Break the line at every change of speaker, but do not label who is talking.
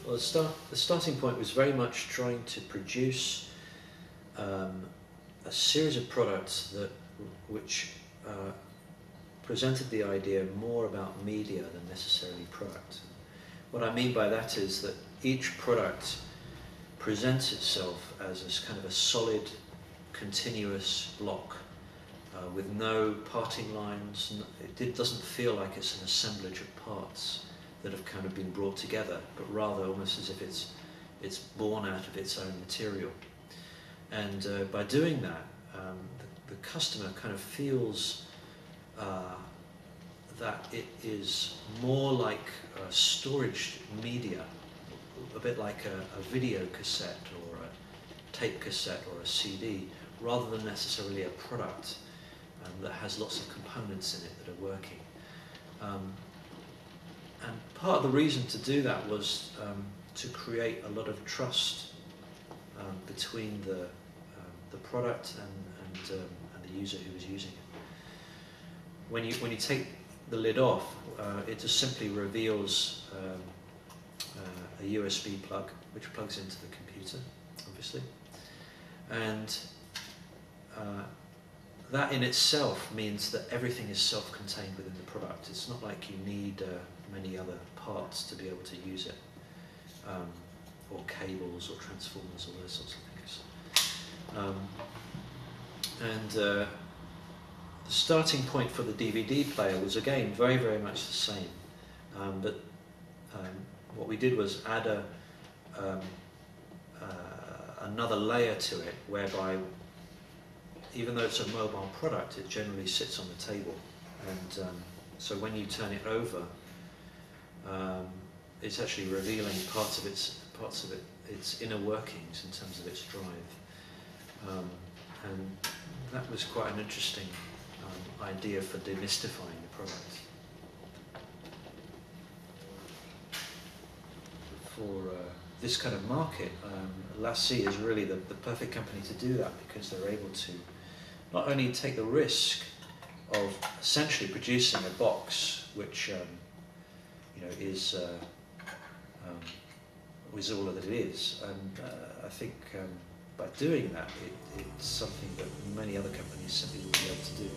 Well, the starting point was very much trying to produce a series of products which presented the idea more about media than necessarily product. What I mean by that is that each product presents itself as a kind of a solid, continuous block with no parting lines. It doesn't feel like it's an assemblage of parts that have kind of been brought together, but rather almost as if it's born out of its own material. And by doing that, the customer kind of feels that it is more like a storage media, a bit like a video cassette or a tape cassette or a CD, rather than necessarily a product that has lots of components in it that are working. And part of the reason to do that was to create a lot of trust between the product and the user who was using it. When you take the lid off, it just simply reveals a USB plug which plugs into the computer, obviously, and that in itself means that everything is self-contained within the product. It's not like you need many other parts to be able to use it, or cables or transformers or those sorts of things. The starting point for the DVD player was again very, very much the same, but what we did was add another layer to it, whereby even though it's a mobile product, it generally sits on the table, and so when you turn it over, it's actually revealing parts of its inner workings in terms of its drive, and that was quite an interesting idea for demystifying the product. For this kind of market, LaCie is really the perfect company to do that, because they're able to not only take the risk of essentially producing a box which is all that it is, and I think by doing that, it's something that many other companies simply wouldn't be able to do.